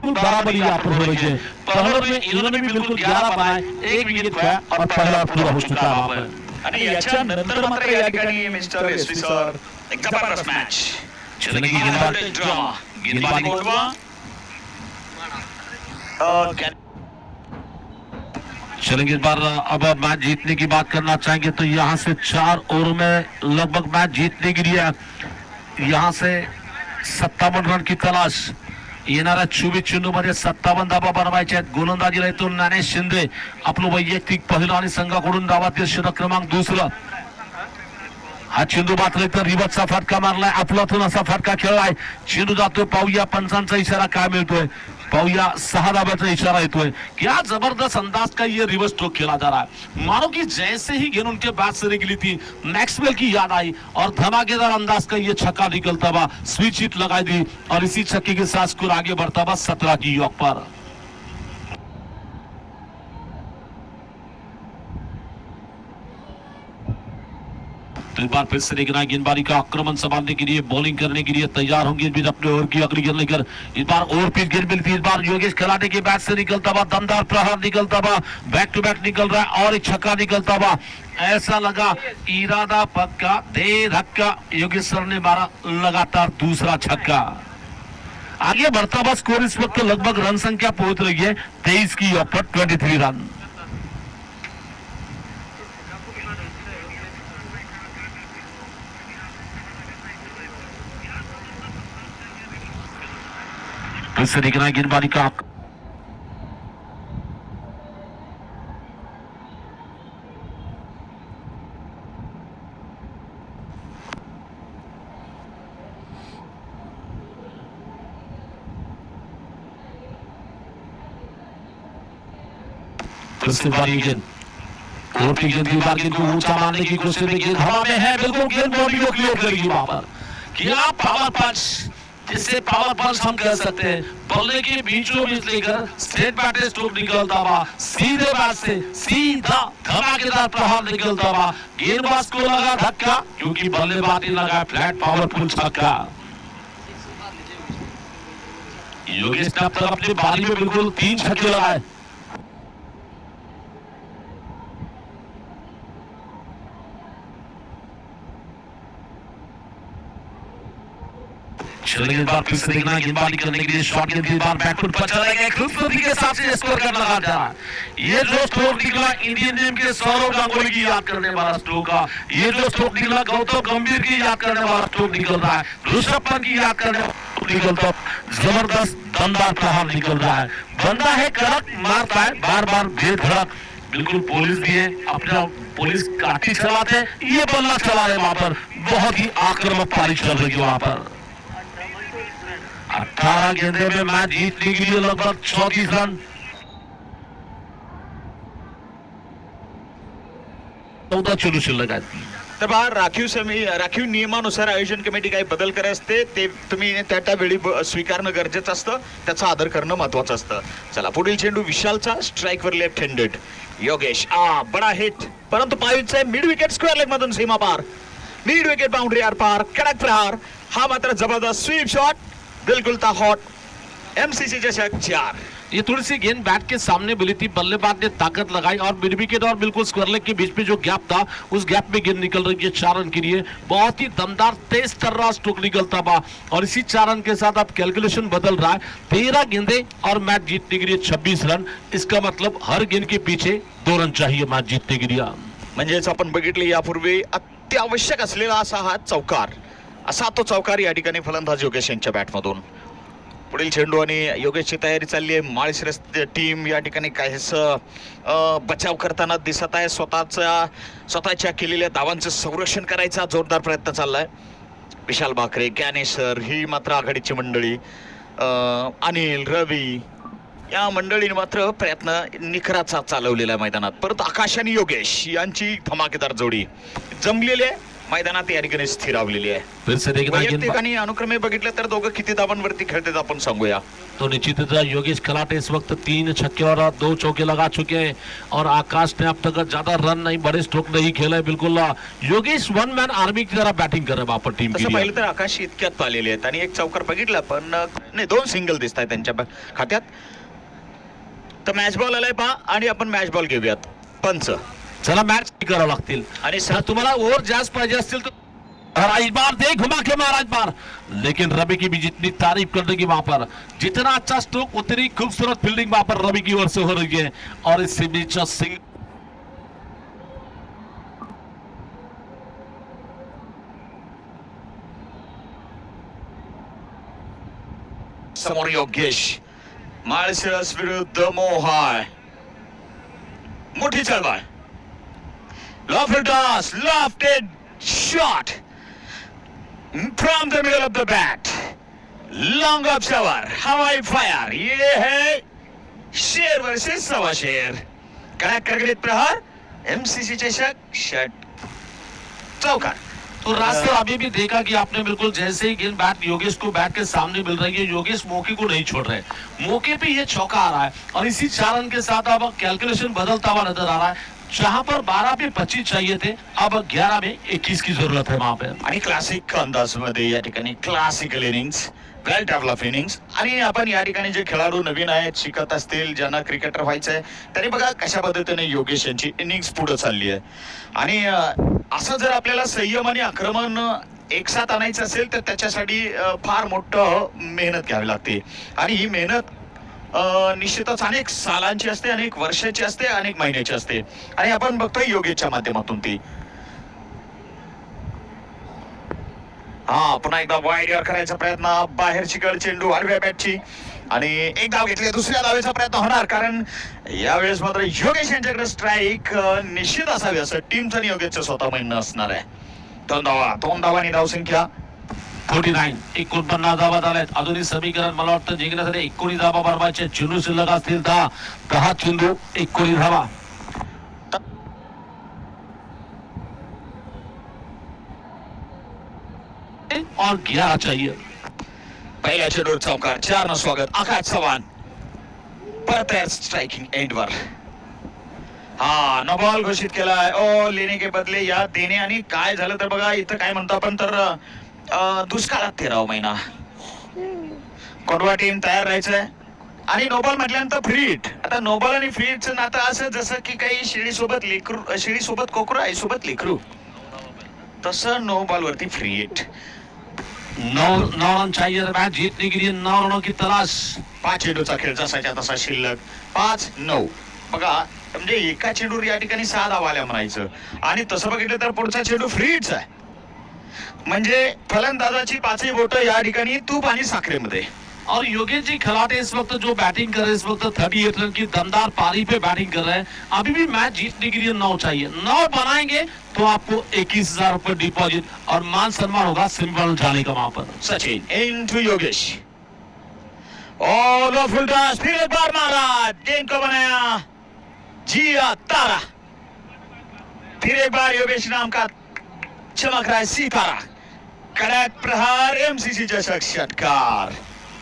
बराबरी यहाँ पर हो रही है। पहले में इन्होंने भी बिल्कुल 11 बनाए, 1 विकेट खोया और पहला पूरा हो चुका है वहाँ पर। आणि याच्या नंतर मात्र या ठिकाणी मिस्टर एसवी सर एक जबरदस्त मॅच चलेगी गेंदबाजी ड्रामा गेंदबाजी कोटवा चलेंगे इस बार अब मैच जीतने की बात करना चाहेंगे तो यहाँ से 4 ओवर में लगभग मैच जीतने के लिए यहाँ से 57 रन की तलाश येणाऱ्या 24 चेंडूमध्ये 57 धावा बनवायचे आहेत। गोलंदाजीला येतो ज्ञानेश शिंदे, आपलं वैयक्तिक पहिलं आणि संघाकडून डावातील षटक क्रमांक 2. हा चेंडू मात्र तर रिवर्सचा फटका मारलाय, आपलातून असा फटका खेळलाय, चेंडू जातोय, पाहूया पंचांचा इशारा काय मिळतोय, पाहूया 6 धाब्याचा इशारा येतोय। क्या जबरदस्त अंदाज का ये रिवर्स स्ट्रोक खेला जा रहा है, मानो कि जैसे ही गेंद उनके बैट से निकली थी मैक्सवेल की याद आई और धमाकेदार अंदाज का ये छक्का निकलता हुआ स्विच हिट लगाई दी और इसी छक्के के साथ स्कोर आगे बढ़ता हुआ 17 की योग पर। तो एक बार फिर से देखना गेंदबाजी का आक्रमण संभालने के लिए बॉलिंग करने के लिए तैयार होंगे भी अपने ओवर की अगली गेंद लेकर। इस बार ओवर पिच गेंद मिलती है, इस बार योगेश खिलाड़ी के बैट से निकलता हुआ दमदार प्रहार निकलता हुआ बैक टू बैक निकल रहा है और एक छक्का निकलता हुआ, ऐसा लगा इरादा पक्का दे धक्का, योगेश सर ने मारा लगातार दूसरा छक्का। आगे बढ़ता हुआ स्कोर इस वक्त लगभग रन संख्या पहुंच रही है 23 की ऊपर 23 रन। फिर से दिख रहा है गेंदबाजी का फिर से बारी गेंद और गेंद की बार गेंद को ऊंचा मारने की कोशिश में गेंद हवा में है, बिल्कुल गेंद बॉडी को क्लियर करेगी वहां पर। क्या पावर पंच, जिससे पावर पंच हम कह सकते हैं, बल्ले के बीचों बीच लेकर स्ट्रेट बैट स्ट्रोक निकलता हुआ सीधे बैट से सीधा धमाकेदार प्रहार निकलता हुआ, गेंदबाज को लगा धक्का क्योंकि बल्लेबाज ने लगाया फ्लैट पावरफुल छक्का। योगेश ने अब तक अपनी बारी में बिल्कुल 3 छक्के लगाए। चलेंगे बार फिर से देखना गेंदबाजी करने के लिए शॉट गेंद बार बैकफुट पर चला गया, खूबसूरती के साथ से स्कोर करना लगा जा रहा है। ये जो स्ट्रोक निकला इंडियन टीम के सौरव गांगुली की याद करने वाला स्ट्रोक का, ये जो स्ट्रोक निकला गौतम गंभीर की याद करने वाला स्ट्रोक निकल रहा है, ऋषभ पंत की याद करने वाला निकलता, जबरदस्त दमदार प्रहार निकल रहा है। बंदा है कड़क, मारता है बार बार बेधड़क, बिल्कुल पुलिस भी है, अपना पुलिस काठी चलाते हैं, ये बल्ला चला रहे वहां पर, बहुत ही आक्रामक पारी चल रही है वहां पर। 18 गेंदे में मैच जीतने के लिए लगभग 34 रन। 14 चेंडू शिल्लक आहेत। तर बघा राखीव नियमानुसार आयोजन कमिटी काही बदल करायचे असते ते तुम्ही त्या वेळी स्वीकारणं गरजेचं असतं, त्याचा आदर करणं महत्वाचं असतं। चला पुढील चेंडू विशालचा स्ट्राइकवर लेफ्ट हँडेड योगेश बडा हिट, परंतु पायूचे मिड विकेट स्क्वेअर लेग मधून सीमा पार, मिड विकेट बाउंड्री आर पार, कडक प्रहार, हा मात्र जबरदस्त स्वीप शॉट, बिल्कुल था हॉट, एमसीसी चषक 4। ये थोड़ी सी गेंद बैट के सामने मिली थी, बल्लेबाज ने ताकत लगाई और मिड विकेट और बिल्कुल स्क्वायर लेग के बीच में जो गैप था उस गैप में गेंद निकल रही है 4 रन के लिए। बहुत ही दमदार तेज तर्रा स्ट्रोक निकलता हुआ और इसी 4 रन के साथ अब कैलकुलेशन बदल रहा है, 13 गेंदे और मैच जीतने के लिए 26 रन। इसका मतलब हर गेंद के पीछे 2 रन चाहिए मैच जीतने के लिए। म्हणजेच आपण बघितले यापूर्वी अत्यावश्यक असलेला असा हा चौकार, असा तो चौकार या ठिकाणी फलंदाज योगेश यांच्या बॅटमधून। पुढील चेंडू आणि योगेशची तयारी चालली आहे, माळशिरस टीम या ठिकाणी काहीसं बचाव करताना दिसत आहे, स्वतःच्या केलेल्या धावांचं संरक्षण करायचा जोरदार प्रयत्न चाललाय। विशाल भाकरे, ज्ञानेश्वर ही मात्र आघाडीची मंडळी, अनिल, रवी या मंडळीने मात्र प्रयत्न निखराचा चालवलेला आहे मैदानात। परत आकाश आणि योगेश यांची धमाकेदार जोडी जमलेली आहे मैदानात या ठिकाणी स्थिरावलेली आहे. फिर से देखना वैयक्तिक आणि अनुक्रमे बघितलं तर दोघं किती धावांवरती खेळतात आपण सांगूया. तो निश्चिततः योगेश खलाटे इस वक्त 3 छक्के और 2 चौके लगा चुके हैं और आकाश ने अब तक ज्यादा रन नहीं, बड़े स्ट्रोक नहीं खेले. बिल्कुल योगेश वन मैन आर्मी की तरह बैटिंग कर रहे वहां पर टीम तसं पाहिलं तर आकाश इतक्यात आलेले आहेत आणि एक चौकार बघितला पण नाही, 2 सिंगल दिसत आहेत त्यांच्या खात्यात. तर मॅच बॉल आलाय पहा आणि आपण मॅच बॉल घेऊयात. पंच चला मॅच करावं लागतील आणि तुम्हाला ओव्हर जास्त पाहिजे असतील तर इस बार दे घुमा के मारा इस बार, लेकिन रवि की भी जितनी तारीफ करने की वहां पर जितना अच्छा स्ट्रोक उतनी खूबसूरत फील्डिंग वहां पर रवि की ओर से हो रही है. और इससे बीच सिंह समोर योगेश, माळशिरस विरुद्ध मोहाय. मोठी चळवळ, lofted toss, lofted shot from the middle of the bat, long off shower, हवाई फायर. ये है शेर वर्सेस सवा शेर. कडकडीत प्रहार, एमसीसी चषक षट चौकार. तो रास्ता अभी भी देखा कि आपने बिल्कुल जैसे ही गेंद बैट योगेश को बैट के सामने मिल रही है, योगेश मौके को नहीं छोड़ रहे. मौके पे ये चौका आ रहा है और इसी 4 रन के साथ अब कैलकुलेशन बदलता हुआ नजर आ रहा है. जहां पर 12 पे 25 चाहिए थे, अब 11 में 21 की जरूरत है वहां पे. आणि क्लासिक अंदाज मध्ये या ठिकाणी क्लासिकल इनिंग्स, वेल डेव्हलप इनिंग्स. आणि आपण या ठिकाणी जे खेळाडू नवीन आहेत, शिकत असतील, ज्यांना क्रिकेटर व्हायचंय, त्यांनी बघा कशा पद्धतीने योगेश यांची इनिंग्स पुढे चालली आहे. आणि असं जर आपल्याला संयम आणि आक्रमण एकसाथ आणायचं असेल तर त्याच्यासाठी फार मोठं मेहनत घ्यावी लागते. आणि ही मेहनत निश्चितच अनेक सालांची असते, अनेक वर्षाची असते, अनेक महिन्याची असते. आणि आपण बघतोय योगेशच्या माध्यमातून ती. हा पुन्हा एकदा वाईड करायचा प्रयत्न, बाहेरची कळ चेंडू आडव्या बॅटची आणि एक धाव घेतली. दुसऱ्या धावेचा प्रयत्न होणार कारण यावेळेस मात्र योगेश यांच्याकडे स्ट्राईक निश्चित असावी असं टीमचं आणि योगेशचं स्वतः म्हणणं असणार आहे. 2 धावांनी धावसंख्या 49. 49 धावा झाल्यात. अजूनही समीकरण मला वाटतं जिंकण्यासाठी 19 धावा बरोबरचे चेंडू शिल्लक असतील 10 चेंडू 19 धावा. और 11 चाहिए. पहिल्या चेंडूवर चौकार, 4 स्वागत. आकाश चव्हाण परत स्ट्रायकिंग एंडवर. हा नो बॉल घोषित केलाय. ओ लेने के बदले या देणे. आणि काय झालं तर बघा इथं काय म्हणतो आपण तर दुष्काळात 13वा महिना. कोणवा टीम तयार राहायचंय आणि नोबॉल म्हटल्यानंतर फ्री हिट. आता नोबॉल आणि फ्री हिटचं नातं असं जसं की काही शिडीसोबत लेकरू, शिडीसोबत कोकरू, आईसोबत लेकरू, तसं नो बॉल वरती फ्री हिट. 9 रन चाहिए मैच जीतने के लिए. 9 रनों की तलाश. 5 चेंडूचा खेळ जसाच्या तसा शिल्लक 5-9. बघा म्हणजे एका चेंडूवर या ठिकाणी 6 धावा आल्या म्हणायचं. आणि तसं बघितलं तर पुढचा चेंडू फ्री हिटचा आहे. म्हणजे फलंदाजाची 5ही बोटं या ठिकाणी तूप आणि साखरेमध्ये. और योगेश जी खिलाड़ी इस वक्त जो बैटिंग कर रहे हैं, इस वक्त 38 रन की दमदार पारी पे बैटिंग कर रहे हैं. अभी भी मैच जीतने के लिए 9 चाहिए. 9 बनाएंगे तो आपको 21,000 रुपए डिपॉजिट और मान सम्मान होगा सिंपल जाने का वहां पर. Sachin into Yogesh. All of full toss, फिर एक बार मारा, गेंद को बनाया जिया तारा. फिर एक बार योगेश नाम का चमक रहा है सितारा. कड़क प्रहार, एमसीसी चषक षटकार.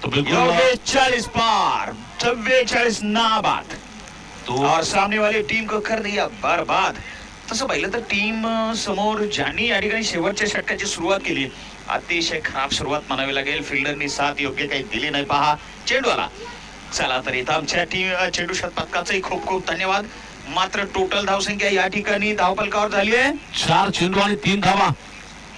तो बिल्कुल योगेश 40 पार, 44 नाबाद. तो और सामने वाली टीम को कर दिया बर्बाद. तसं पाहिलं तर टीम समोर ज्यांनी या ठिकाणी शेवटच्या षटकाची सुरुवात केली, अतिशय खराब सुरुवात म्हणावी लागेल. फिल्डरनी साथ योग्य काही दिली नाही. पहा चेंडू आला. चला तर इथं आमच्या टीम चेंडू षटकाचाही खूप खूप धन्यवाद. मात्र टोटल धावसंख्या या ठिकाणी धावफलकावर झाली आहे 4 चेंडू आणि 3 धावा.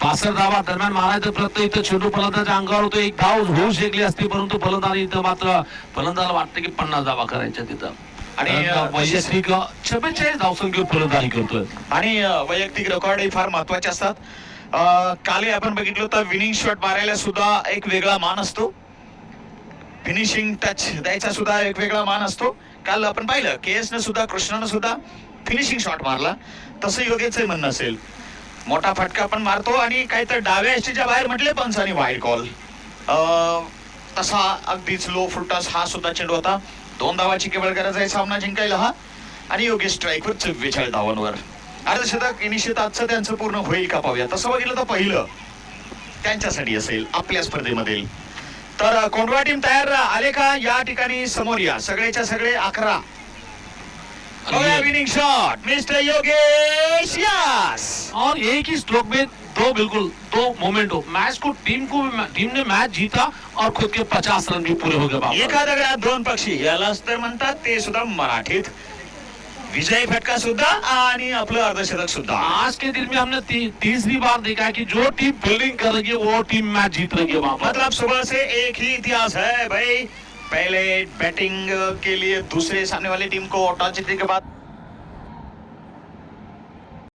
65 धावा दरम्यान मारायचा प्रयत्न इथं चेंडू फलंदाजाच्या अंगावर होतो. 1 धाव होऊ शकली असती परंतु फलंदाज इथं मात्र फलंदाजाला वाटतं की 50 धावा करायच्या तिथं. आणि वैयक्तिक 44 धावसंख्येवर फलंदाजी करतोय. आणि वैयक्तिक रेकॉर्डही फार महत्वाचे असतात. काल आपण बघितलं तर विनिंग शॉट मारायला सुद्धा एक वेगळा मान असतो. फिनिशिंग टच द्यायचा सुद्धा एक वेगळा मान असतो. काल आपण पाहिलं केएस न सुद्धा, कृष्णानं सुद्धा फिनिशिंग शॉट मारला. तसं योगेशचं म्हणणं असेल. मोठा फटका पण मारतो आणि काही तर डाव्या एसटीच्या बाहेर म्हटले पंचांनी वाईड कॉल. तसा अगदीच लो फुलटॉस हा सुद्धा चेंडू होता. 2 धावाची केवळ गरज आहे सामना जिंकायला हा. आणि योगेश स्ट्राईकवर 44 धावांवर. अर्धशतक निश्चित आजचं त्यांचं पूर्ण होईल का पाहूया. तसं बघितलं तर पहिलं त्यांच्यासाठी असेल आपल्या स्पर्धेमध्ये. तर कोंढवा टीम तयार आले का या ठिकाणी समोर या. सगळेच्या सगळे 11. Winning shot mister Yogesh. Yes. और एक ही स्ट्रोक में बिल्कुल दो मोमेंट हो. मैच को टीम ने मैच जीता और खुद के 50 रन भी पूरे हो गए बाबा. एका दगडात दोन पक्षी यालाच तर म्हणतात, ते सुद्धा मराठीत. विजय फटका सुद्धा आणि आपलं अर्धशतक सुद्धा. आज के दिन में हमने तीसरी बार देखा है कि जो टीम फील्डिंग कर रही है वो टीम मैच जीत रही है बाबा. मतलब सुबह से एक ही इतिहास है भाई. पहले बैटिंग के लिए दूसरे सामने वाली टीम को टॉस जीतने के बाद